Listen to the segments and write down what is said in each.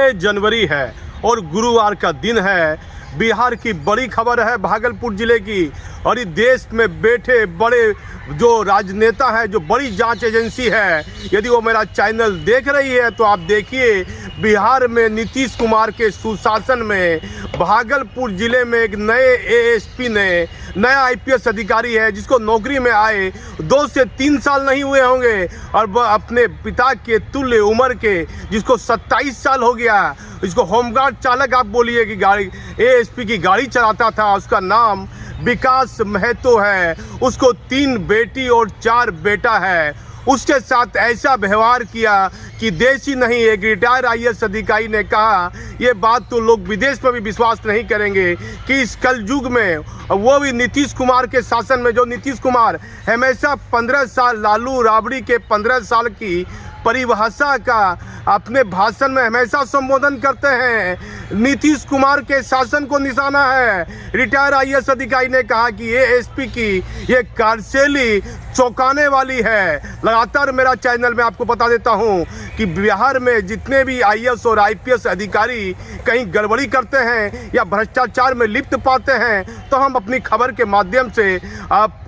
6 जनवरी है और गुरुवार का दिन है। बिहार की बड़ी खबर है भागलपुर जिले की, और इस देश में बैठे बड़े जो राजनेता हैं, जो बड़ी जांच एजेंसी है, यदि वो मेरा चैनल देख रही है तो आप देखिए, बिहार में नीतीश कुमार के सुशासन में भागलपुर जिले में एक नए एएसपी ने, नया आईपीएस अधिकारी है जिसको नौकरी में आए 2 से 3 साल नहीं हुए होंगे, और वह अपने पिता के तुल्य उम्र के, जिसको 27 साल हो गया, इसको होमगार्ड चालक आप बोलिए कि गाड़ी एएसपी की गाड़ी चलाता था, उसका नाम विकास महतो है। उसको 3 बेटी और 4 बेटा है। उसके साथ ऐसा व्यवहार किया कि देश ही नहीं, एक रिटायर आईएएस अधिकारी ने कहा, ये बात तो लोग विदेश में भी विश्वास नहीं करेंगे कि इस कलयुग में, वो भी नीतीश कुमार के शासन में, जो नीतीश कुमार हमेशा 15 साल लालू राबड़ी के 15 साल की परिभाषा का अपने भाषण में हमेशा संबोधन करते हैं। नीतीश कुमार के शासन को निशाना है। रिटायर आईएएस अधिकारी ने कहा कि एएसपी की ये कार्यशैली चौंकाने वाली है। लगातार मेरा चैनल में आपको बता देता हूं कि बिहार में जितने भी आईएएस और आईपीएस अधिकारी कहीं गड़बड़ी करते हैं या भ्रष्टाचार में लिप्त पाते हैं, तो हम अपनी खबर के माध्यम से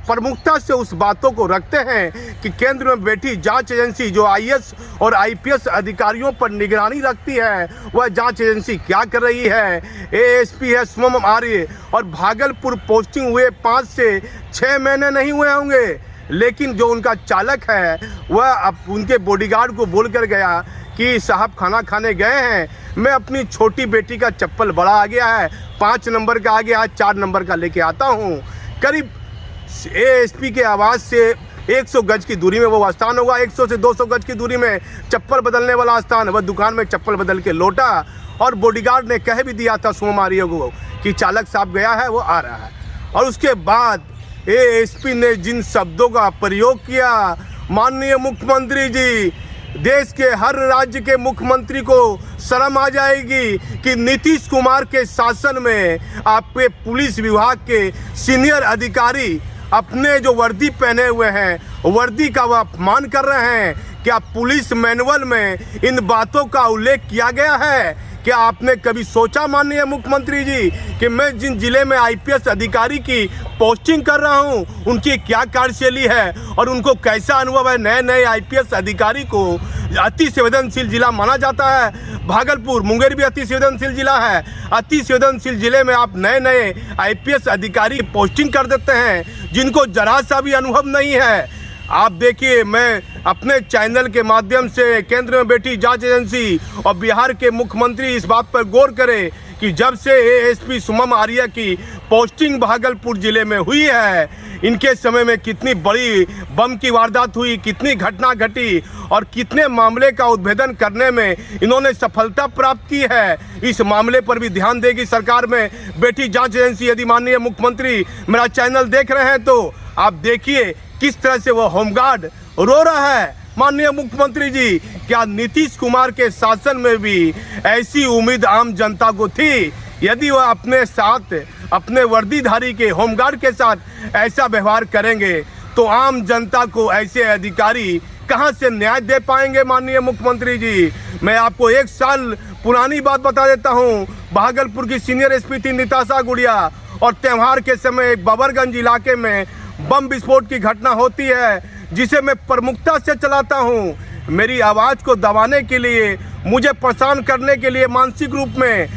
प्रमुखता से उस बातों को रखते हैं कि केंद्र में बैठी जांच एजेंसी जो आईएएस और आईपीएस अधिकारियों पर निगरानी रखती है, वह जांच एजेंसी क्या कर रही है। एएसपी है सुमन आर्य, और भागलपुर पोस्टिंग हुए 5 से 6 महीने नहीं हुए होंगे, लेकिन जो उनका चालक है वह अब उनके बॉडीगार्ड को बोल कर गया कि साहब खाना खाने गए हैं, मैं अपनी छोटी बेटी का चप्पल बड़ा आ गया है, 5 नंबर का आ गया है, 4 नंबर का लेके आता हूँ। करीब एएसपी के आवास से 100 गज की दूरी में वो स्थान होगा, 100 से 200 गज की दूरी में चप्पल बदलने वाला स्थान। वह दुकान में चप्पल बदल के लौटा, और बॉडीगार्ड ने कह भी दिया था सुमन आर्य को कि चालक साहब गया है, वो आ रहा है। और उसके बाद एएसपी ने जिन शब्दों का प्रयोग किया, माननीय मुख्यमंत्री जी, देश के हर राज्य के मुख्यमंत्री को शर्म आ जाएगी कि नीतीश कुमार के शासन में आपके पुलिस विभाग के सीनियर अधिकारी अपने जो वर्दी पहने हुए हैं, वर्दी का वह अपमान कर रहे हैं। क्या पुलिस मैनुअल में इन बातों का उल्लेख किया गया है? क्या आपने कभी सोचा माननीय मुख्यमंत्री जी कि मैं जिन जिले में आईपीएस अधिकारी की पोस्टिंग कर रहा हूं, उनकी क्या कार्यशैली है और उनको कैसा अनुभव है? नए नए आईपीएस अधिकारी को अति संवेदनशील जिला माना जाता है। भागलपुर, मुंगेर भी अति संवेदनशील जिला है। अति संवेदनशील जिले में आप नए नए आईपीएस अधिकारी की पोस्टिंग कर देते हैं जिनको जरा सा भी अनुभव नहीं है। आप देखिए, मैं अपने चैनल के माध्यम से केंद्र में बैठी जांच एजेंसी और बिहार के मुख्यमंत्री इस बात पर गौर करें कि जब से एएसपी सुमन आर्य की पोस्टिंग भागलपुर जिले में हुई है, इनके समय में कितनी बड़ी बम की वारदात हुई, कितनी घटना घटी और कितने मामले का उद्भेदन करने में इन्होंने सफलता प्राप्त की है। इस मामले पर भी ध्यान देगी सरकार में बैठी जांच एजेंसी। यदि माननीय मुख्यमंत्री मेरा चैनल देख रहे हैं तो आप देखिए किस तरह से वो होमगार्ड रो रहा है। माननीय मुख्यमंत्री जी, क्या नीतीश कुमार के शासन में भी ऐसी उम्मीद आम जनता को थी? यदि वह अपने साथ, अपने वर्दीधारी के होमगार्ड के साथ ऐसा व्यवहार करेंगे तो आम जनता को ऐसे अधिकारी कहां से न्याय दे पाएंगे? माननीय मुख्यमंत्री जी, मैं आपको 1 साल पुरानी बात बता देता हूं। भागलपुर की सीनियर एसपी थी निताशा गुड़िया, और त्योहार के समय एक बबरगंज इलाके में बम विस्फोट की घटना होती है, जिसे मैं प्रमुखता से चलाता हूं। मेरी आवाज़ को दबाने के लिए, मुझे परेशान करने के लिए मानसिक रूप में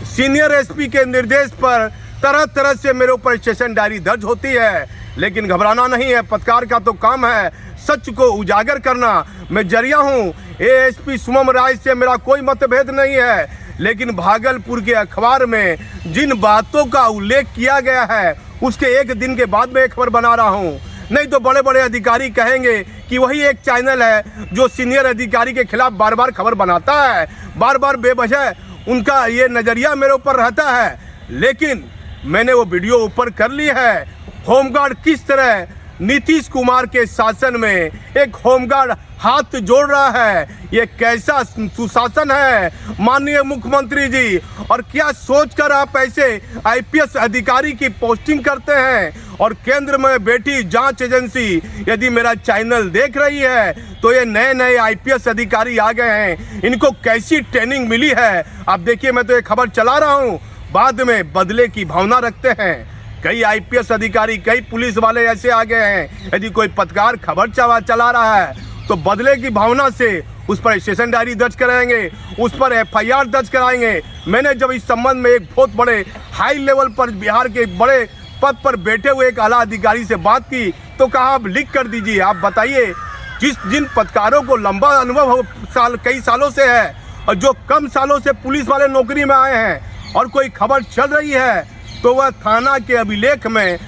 सीनियर एसपी के निर्देश पर तरह तरह से मेरे ऊपर स्टेशन डायरी दर्ज होती है, लेकिन घबराना नहीं है। पत्रकार का तो काम है सच को उजागर करना। मैं जरिया हूँ। एएसपी सुमन राय से मेरा कोई मतभेद नहीं है, लेकिन भागलपुर के अखबार में जिन बातों का उल्लेख किया गया है, उसके 1 दिन के बाद मैं खबर बना रहा हूँ। नहीं तो बड़े बड़े अधिकारी कहेंगे कि वही एक चैनल है जो सीनियर अधिकारी के खिलाफ बार बार खबर बनाता है, बार बार बेवजह उनका ये नज़रिया मेरे ऊपर रहता है। लेकिन मैंने वो वीडियो ऊपर कर ली है। होमगार्ड किस तरह नीतीश कुमार के शासन में एक होमगार्ड हाथ जोड़ रहा है, ये कैसा सुशासन है माननीय मुख्यमंत्री जी? और क्या सोचकर आप ऐसे आईपीएस अधिकारी की पोस्टिंग करते हैं और केंद्र में बैठी जांच एजेंसी यदि मेरा चैनल देख रही है तो ये नए नए आईपीएस अधिकारी आ गए हैं, इनको कैसी ट्रेनिंग मिली है। आप देखिए, मैं तो ये खबर चला रहा हूँ, बाद में बदले की भावना रखते हैं। कई आईपीएस अधिकारी, कई पुलिस वाले ऐसे आ गए हैं, यदि कोई पत्रकार खबर चला रहा है तो बदले की भावना से उस पर स्टेशन डायरी दर्ज कराएंगे, उस पर एफआईआर दर्ज कराएंगे। मैंने जब इस संबंध में एक बहुत बड़े हाई लेवल पर बिहार के बड़े पद पर बैठे हुए एक आला अधिकारी से बात की तो कहा आप लिख कर दीजिए, आप बताइए जिन पत्रकारों को लंबा अनुभव कई सालों से है और जो कम सालों से पुलिस वाले नौकरी में आए हैं और कोई खबर चल रही है तो वह थाना के अभिलेख में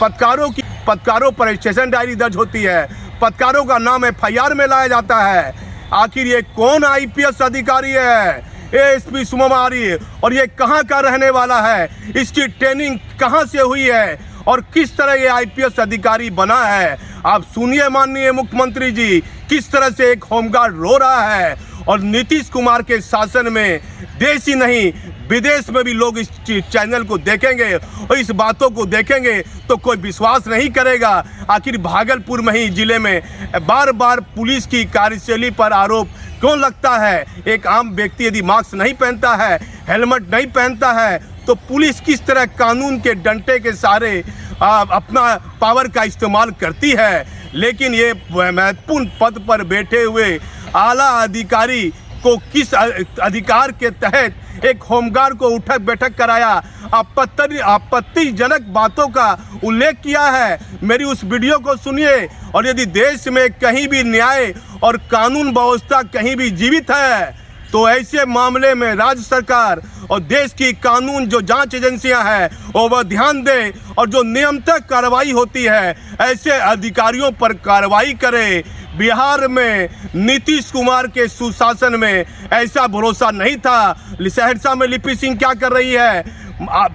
पत्रकारों पर स्टेशन डायरी दर्ज होती है, पत्रकारों का नाम एफआईआर में लाया जाता है। आखिर ये कौन आईपीएस अधिकारी है? एएसपी सुमारी, और ये कहाँ का रहने वाला है? इसकी ट्रेनिंग कहाँ से हुई है और किस तरह ये आईपीएस अधिकारी बना है? आप सुनिए माननीय मुख्यमंत्री जी, किस तरह से एक होमगार्ड रो रहा है। और नीतीश कुमार के शासन में देश ही नहीं विदेश में भी लोग इस चैनल को देखेंगे और इस बातों को देखेंगे तो कोई विश्वास नहीं करेगा। आखिर भागलपुर में ही जिले में बार बार पुलिस की कार्यशैली पर आरोप क्यों लगता है? एक आम व्यक्ति यदि मास्क नहीं पहनता है, हेलमेट नहीं पहनता है तो पुलिस किस तरह कानून के डंडे के सहारे अपना पावर का इस्तेमाल करती है। लेकिन ये महत्वपूर्ण पद पर बैठे हुए आला अधिकारी को किस अधिकार के तहत एक होमगार्ड को उठक बैठक कराया, आपत्तिजनक बातों का उल्लेख किया है। मेरी उस वीडियो को सुनिए और यदि देश में कहीं भी न्याय और कानून व्यवस्था कहीं भी जीवित है तो ऐसे मामले में राज्य सरकार और देश की कानून जो जांच एजेंसियां हैं वो ध्यान दे और जो नियमतः कार्रवाई होती है ऐसे अधिकारियों पर कार्रवाई करे। बिहार में नीतीश कुमार के सुशासन में ऐसा भरोसा नहीं था। सहरसा में लिपि सिंह क्या कर रही है?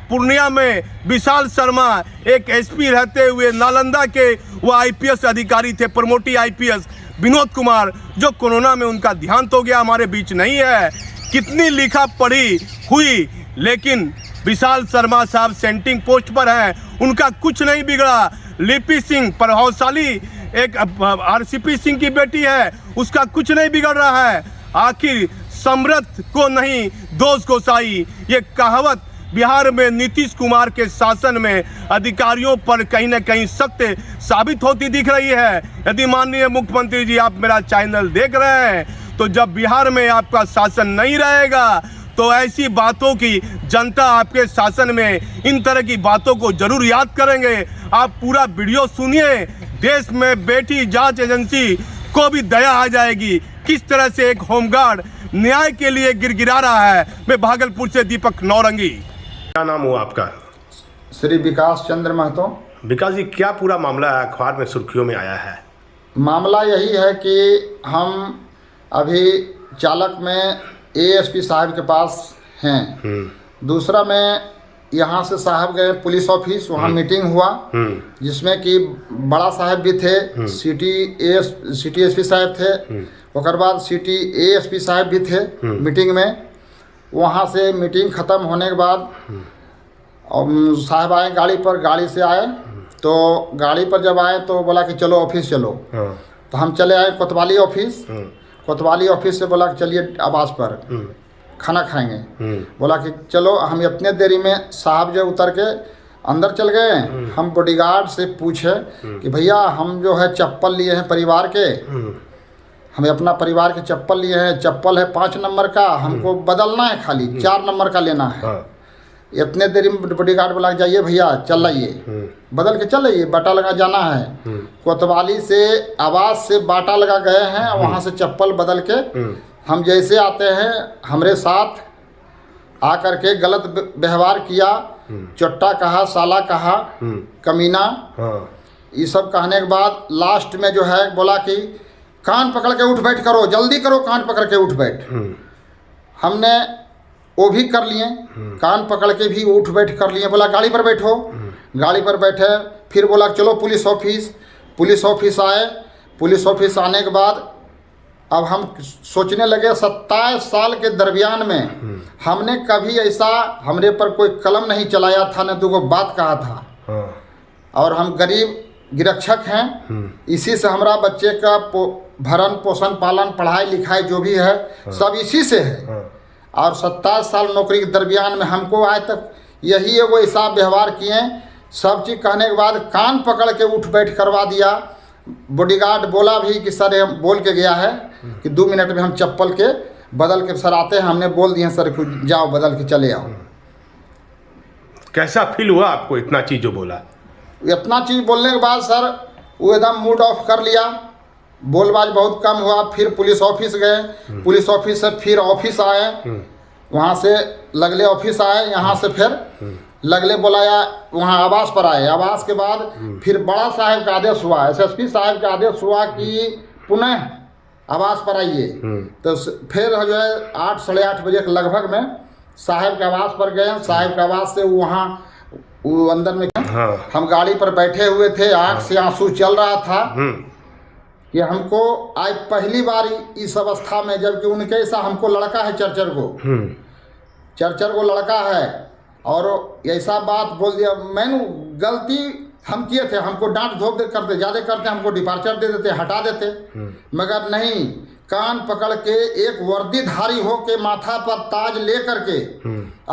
पूर्णिया में विशाल शर्मा एक एसपी रहते हुए नालंदा के वो आईपीएस अधिकारी थे, प्रमोटी आईपीएस विनोद कुमार, जो कोरोना में उनका देहांत हो गया, हमारे बीच नहीं है। कितनी लिखा पढ़ी हुई, लेकिन विशाल शर्मा साहब सेंटिंग पोस्ट पर हैं, उनका कुछ नहीं बिगड़ा। लिपि सिंह प्रभावशाली एक आरसीपी सिंह की बेटी है, उसका कुछ नहीं बिगड़ रहा है। आखिर समर्थ को नहीं दोष गोसाई, ये कहावत बिहार में नीतीश कुमार के शासन में अधिकारियों पर कहीं न कहीं सत्य साबित होती दिख रही है। यदि माननीय मुख्यमंत्री जी आप मेरा चैनल देख रहे हैं तो जब बिहार में आपका शासन नहीं रहेगा तो ऐसी बातों की जनता आपके शासन में इन तरह की बातों को जरूर याद करेंगे। आप पूरा वीडियो सुनिए, देश में बैठी जांच एजेंसी को भी दया आ जाएगी किस तरह से एक होमगार्ड न्याय के लिए गिड़गिड़ा रहा है। मैं भागलपुर से दीपक नौरंगी। क्या नाम हुआ आपका? श्री विकास चंद्र महतो। विकास जी, क्या पूरा मामला अखबार में सुर्खियों में आया है? मामला यही है कि हम अभी चालक में एएसपी साहब के पास हैं। दूसरा में यहाँ से साहब गए पुलिस ऑफिस, वहाँ मीटिंग हुआ जिसमें कि बड़ा साहब भी थे, सिटी एसपी साहब थे, उसके बाद सिटी एएसपी साहब भी थे मीटिंग में। वहाँ से मीटिंग ख़त्म होने के बाद साहब आए गाड़ी पर, गाड़ी से आए तो गाड़ी पर जब आए तो बोला कि चलो ऑफिस चलो। तो हम चले आए कोतवाली ऑफिस। कोतवाली ऑफिस से बोला कि चलिए आवास पर खाना खाएंगे। बोला कि चलो। हम इतने देरी में साहब जो उतर के अंदर चल गए। हम बॉडीगार्ड से पूछे कि भैया हम जो है चप्पल लिए हैं परिवार के, हमें अपना परिवार के चप्पल लिए हैं, चप्पल है 5 नंबर का, हमको बदलना है, खाली 4 नंबर का लेना है। इतने देरी में बॉडीगार्ड बोला जाइए भैया चल आइए, बदल के चल आइए, बाटा लगा जाना है। कोतवाली से आवास से बाटा लगा गए हैं, वहाँ से चप्पल बदल के हम जैसे आते हैं हमरे साथ आकर के गलत व्यवहार किया, चोट्टा कहा, साला कहा, कमीना, ये सब कहने के बाद लास्ट में जो है बोला कि कान पकड़ के उठ बैठ करो, जल्दी करो, कान पकड़ के उठ बैठ। हमने वो भी कर लिए, कान पकड़ के भी उठ बैठ कर लिए। बोला गाड़ी पर बैठो, गाड़ी पर बैठे। फिर बोला चलो पुलिस ऑफिस। पुलिस ऑफिस आए। पुलिस ऑफिस आने के बाद अब हम सोचने लगे 27 साल के दरमियान में हमने कभी ऐसा हमरे पर कोई कलम नहीं चलाया था, न तो कोई बात कहा था। और हम गरीब गिरक्षक हैं। इसी से हमारा बच्चे का भरण पोषण पालन पढ़ाई लिखाई जो भी है सब इसी से है। और 27 साल नौकरी के दरमियान में हमको आज तक यही एगो ऐसा व्यवहार किए, सब चीज़ कहने के बाद कान पकड़ के उठ बैठ करवा दिया। बॉडीगार्ड बोला भी कि सर हम बोल के गया है कि 2 मिनट में हम चप्पल के बदल के सर आते हैं, हमने बोल दिए सर कि जाओ बदल के चले आओ। कैसा फील हुआ आपको इतना चीज़ जो बोला? इतना चीज़ बोलने के बाद सर वो एकदम मूड ऑफ कर लिया, बोलबाज बहुत कम हुआ। फिर पुलिस ऑफिस गए, पुलिस ऑफिस से फिर ऑफिस आए, वहाँ से लगले ऑफिस आए, यहाँ से फिर लगले बुलाया, वहाँ आवास पर आए। आवास के बाद फिर बड़ा साहब का आदेश हुआ, SSP साहब का आदेश हुआ कि पुनः आवास पर आइए। तो फिर जो है 8 साढ़े 8 बजे के लगभग में साहब के आवास पर गए। साहब के आवास से वहाँ वो अंदर में हम गाड़ी पर बैठे हुए थे, आँख से आंसू चल रहा था कि हमको आज पहली बार इस अवस्था में, जबकि उनके ऐसा हमको लड़का है चरचर को लड़का है, और ऐसा बात बोल दिया। मैंने गलती हम किए थे, हमको डांट धोप करते ज़्यादा करते, हमको डिपार्चर दे देते, हटा देते, मगर नहीं, कान पकड़ के एक वर्दीधारी हो के माथा पर ताज ले करके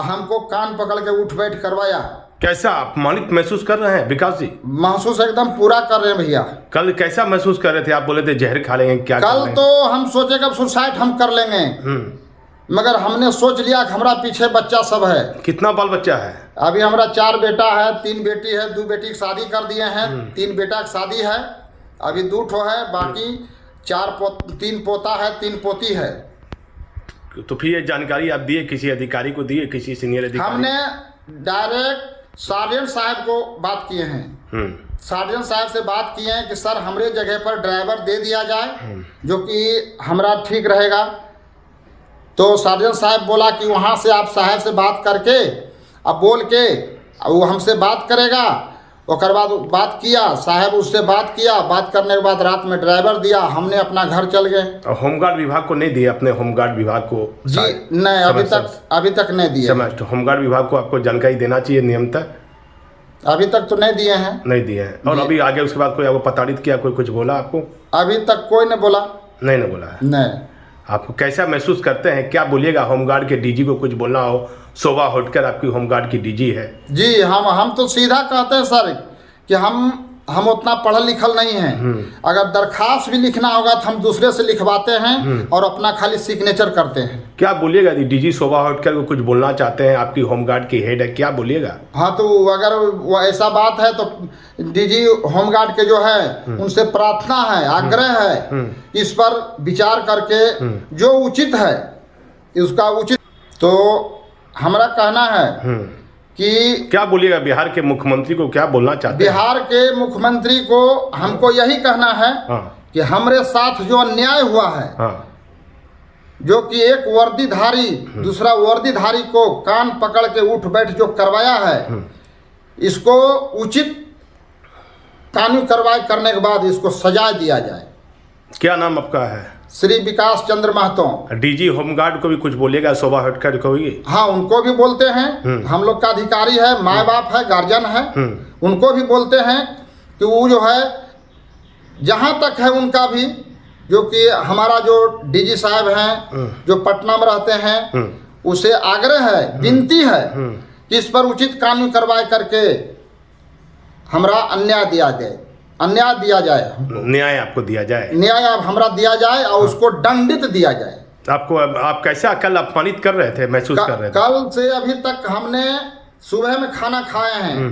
हमको कान पकड़ के उठ बैठ करवाया। कैसा अपमानित महसूस कर रहे हैं विकास जी? महसूस एकदम पूरा कर रहे हैं भैया। कल कैसा महसूस कर रहे थे? आप बोले थे जहर खा लेंगे, क्या कल तो हम सोचे कि सुसाइड हम कर लेंगे, मगर हमने सोच लिया कि हमारा पीछे बच्चा सब है। कितना बाल बच्चा है? अभी हमारा 4 बेटा है, 3 बेटी है, 2 बेटी की शादी कर दिए हैं, 3 बेटा की शादी है, अभी 2 ठो है, बाकी 3 पोता है, 3 पोती है। तो फिर ये जानकारी आप दिए किसी अधिकारी को, दिए किसी सीनियर अधिकारी? हमने डायरेक्ट सार्जेंट साहब को बात किए हैं। सार्जेंट साहब से बात किए हैं कि सर हमारे जगह पर ड्राइवर दे दिया जाए, जो कि हमारा ठीक रहेगा। तो सार्जेंट साहब बोला कि वहाँ से आप साहब से बात करके अब बोल के वो हमसे बात करेगा। और बाद बात किया, साहब उससे बात किया, बात करने के बाद रात में ड्राइवर दिया, हमने अपना घर चल गए। और होमगार्ड विभाग को नहीं दिए? अपने होमगार्ड विभाग को? जी नहीं, अभी तक नहीं दिए। तो होमगार्ड विभाग को आपको जानकारी देना चाहिए नियमतः। अभी तक तो नहीं दिए हैं। नहीं दिए हैं। और अभी आगे उसके बाद कोई आपको प्रताड़ित किया, कोई कुछ बोला आपको? अभी तक कोई ने बोला नहीं बोला है। नहीं। आपको कैसा महसूस करते हैं? क्या बोलिएगा? होमगार्ड के डीजी को कुछ बोलना हो, शोभा होटकर आपकी होमगार्ड की डीजी है। जी हम तो सीधा कहते हैं सर कि हम उतना पढ़ल लिखल नहीं हैं। अगर दरखास्त भी लिखना होगा तो हम दूसरे से लिखवाते हैं और अपना खाली सिग्नेचर करते हैं। क्या बोलिएगा? डीजी शोभा होटकर को कुछ बोलना चाहते हैं, आपकी होमगार्ड की हेड है, क्या बोलिएगा? हाँ, तो अगर वो ऐसा बात है तो डीजी होमगार्ड के जो है उनसे प्रार्थना है, आग्रह है, इस पर विचार करके जो उचित है उसका उचित। तो हमारा कहना है कि क्या बोलिएगा? बिहार के मुख्यमंत्री को क्या बोलना चाहते हैं? बिहार के मुख्यमंत्री को हमको यही कहना है कि हमारे साथ जो अन्याय हुआ है, जो कि एक वर्दीधारी दूसरा वर्दीधारी को कान पकड़ के उठ बैठ जो करवाया है, इसको उचित कानूनी कार्रवाई करने के बाद इसको सजा दिया जाए। क्या नाम आपका है? श्री विकास चंद्र महतो। डीजी होमगार्ड को भी कुछ बोलिएगा? शोभा होटकर को भी? हाँ, उनको भी बोलते हैं, हम लोग का अधिकारी है, माँ बाप है, गार्जियन है, उनको भी बोलते हैं कि वो जो है जहाँ तक है उनका भी, जो कि हमारा जो डीजी साहब हैं जो पटना में रहते हैं, उसे आग्रह है, विनती है कि इस पर उचित कानूनी कार्रवाई करके हमारा अन्याय दिया जाए, न्याय आपको दिया जाए, न्याय आप हमारा दिया जाए और उसको दंडित दिया जाए। आपको आप कैसा कल अपमानित कर रहे थे, महसूस कर रहे थे? कल से अभी तक हमने सुबह में खाना खाए हैं,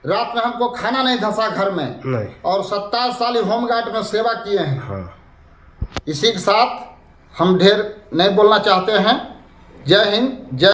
रात में हमको खाना नहीं धंसा घर में नहीं। और 27 साल होमगार्ड में सेवा किए हैं। हाँ। इसी के साथ हम ढेर नहीं बोलना चाहते हैं। जय हिंद, जय